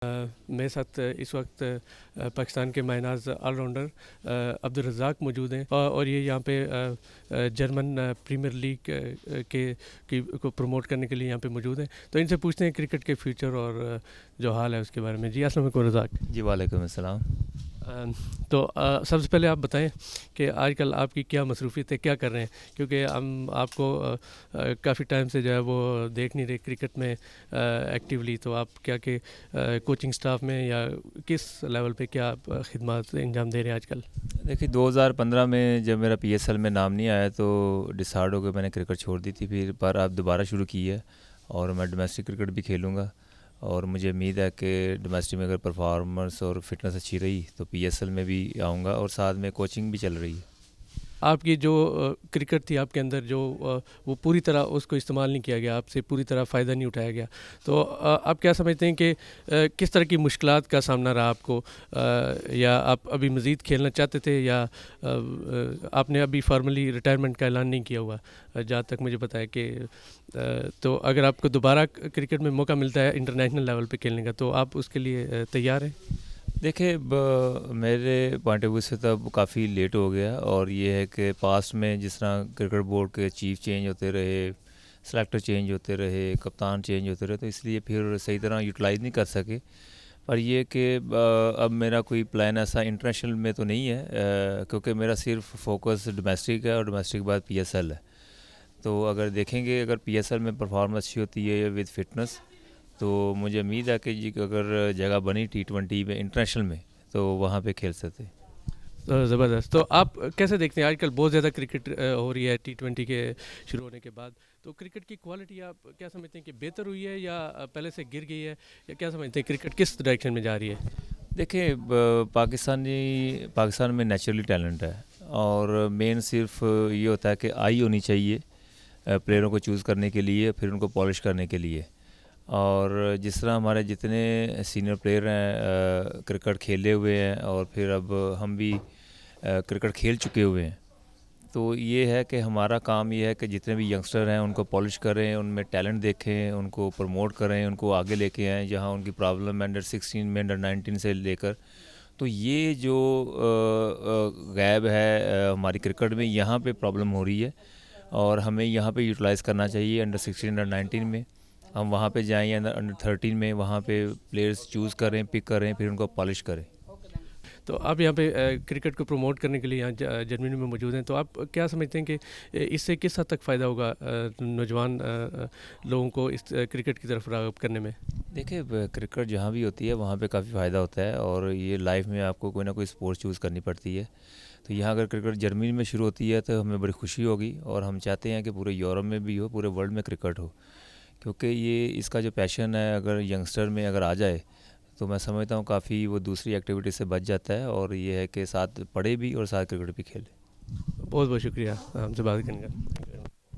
मेरे साथ इस वक्त पाकिस्तान के मायनाज ऑलराउंडर अब्दुल रज़ाक मौजूद हैं और ये यहाँ पे जर्मन प्रीमियर लीग को प्रमोट करने के लिए यहाँ पे मौजूद हैं। तो इनसे पूछते हैं क्रिकेट के फ्यूचर और जो हाल है उसके बारे में। जी अस्सलाम वालेकुम रज़ाक जी वालेकुम अस्सलाम। तो सबसे पहले आप बताएं कि आजकल आपकी क्या मसरूफ़ियत है, क्या कर रहे हैं, क्योंकि हम आपको काफ़ी टाइम से जो है वो देख नहीं रहे क्रिकेट में एक्टिवली। तो आप क्या कि कोचिंग स्टाफ में या किस लेवल पे क्या आप खिदमत अंजाम दे रहे हैं आजकल? देखिए 2015 में जब मेरा पीएसएल में नाम नहीं आया तो डिसाइड हो गया, मैंने क्रिकेट छोड़ दी थी। फिर पर अब दोबारा शुरू की है और मैं डोमेस्टिक क्रिकेट भी खेलूँगा और मुझे उम्मीद है कि डोमेस्टिक में अगर परफॉर्मेंस और फिटनेस अच्छी रही तो पीएसएल में भी आऊँगा और साथ में कोचिंग भी चल रही है। आपकी जो क्रिकेट थी आपके अंदर जो वो पूरी तरह उसको इस्तेमाल नहीं किया गया, आपसे पूरी तरह फ़ायदा नहीं उठाया गया। तो आप क्या समझते हैं कि किस तरह की मुश्किलात का सामना रहा आपको, या आप अभी मज़ीद खेलना चाहते थे, या आपने अभी फार्मली रिटायरमेंट का ऐलान नहीं किया हुआ जहाँ तक मुझे पता है कि तो अगर आपको दोबारा क्रिकेट में मौका मिलता है इंटरनेशनल लेवल पे खेलने का तो आप उसके लिए तैयार हैं? देखिए मेरे पॉइंट ऑफ व्यू से तो अब काफ़ी लेट हो गया और ये है कि पास्ट में जिस तरह क्रिकेट बोर्ड के चीफ चेंज होते रहे, सेलेक्टर चेंज होते रहे, कप्तान चेंज होते रहे, तो इसलिए फिर सही तरह यूटिलाइज़ नहीं कर सके। पर ये कि अब मेरा कोई प्लान ऐसा इंटरनेशनल में तो नहीं है, क्योंकि मेरा सिर्फ फोकस डोमेस्टिक है और डोमेस्टिक के बाद पीएसएल है। तो अगर देखेंगे अगर पीएसएल में परफॉर्मेंस अच्छी होती है विद फिटनेस तो मुझे उम्मीद है कि जी अगर जगह बनी T20 में इंटरनेशनल में तो वहाँ पे खेल सकते। तो ज़बरदस्त। तो आप कैसे देखते हैं आजकल बहुत ज़्यादा क्रिकेट हो रही है T20 के शुरू होने के बाद, तो क्रिकेट की क्वालिटी आप क्या समझते हैं कि बेहतर हुई है या पहले से गिर गई है, या क्या समझते हैं क्रिकेट किस डायरेक्शन में जा रही है? देखिए पाकिस्तान में नेचुरली टैलेंट है और मेन सिर्फ ये होता है कि आई होनी चाहिए प्लेयरों को चूज़ करने के लिए, फिर उनको पॉलिश करने के लिए। और जिस तरह हमारे जितने सीनियर प्लेयर हैं क्रिकेट खेले हुए हैं और फिर अब हम भी क्रिकेट खेल चुके हुए हैं, तो ये है कि हमारा काम ये है कि जितने भी यंगस्टर हैं उनको पॉलिश करें, उनमें टैलेंट देखें, उनको प्रमोट करें, उनको आगे लेके आएँ जहाँ उनकी प्रॉब्लम अंडर-16 में अंडर-19 से लेकर। तो ये जो गैप है हमारी क्रिकेट में, यहाँ पे प्रॉब्लम हो रही है और हमें यहाँ पे यूटिलाइज़ करना चाहिए अंडर-16 अंडर-19 में। हम वहाँ पे जाएँ अंडर-13 में, वहाँ पे प्लेयर्स चूज़ करें, पिक करें, फिर उनको पॉलिश करें। तो आप यहाँ पे क्रिकेट को प्रमोट करने के लिए यहाँ जर्मनी में मौजूद हैं, तो आप क्या समझते हैं कि इससे किस हद तक फ़ायदा होगा नौजवान लोगों को इस क्रिकेट की तरफ राग़िब करने में? देखिए क्रिकेट जहाँ भी होती है वहाँ पे काफ़ी फ़ायदा होता है और ये लाइफ में आपको कोई ना कोई स्पोर्ट्स चूज़ करनी पड़ती है। तो यहाँ अगर क्रिकेट जर्मनी में शुरू होती है तो हमें बड़ी खुशी होगी और हम चाहते हैं कि पूरे यूरोप में भी हो, पूरे वर्ल्ड में क्रिकेट हो, क्योंकि ये इसका जो पैशन है अगर यंगस्टर में अगर आ जाए तो मैं समझता हूँ काफ़ी वो दूसरी एक्टिविटी से बच जाता है और ये है कि साथ पढ़े भी और साथ क्रिकेट भी खेले। बहुत बहुत शुक्रिया हमसे बात करने का।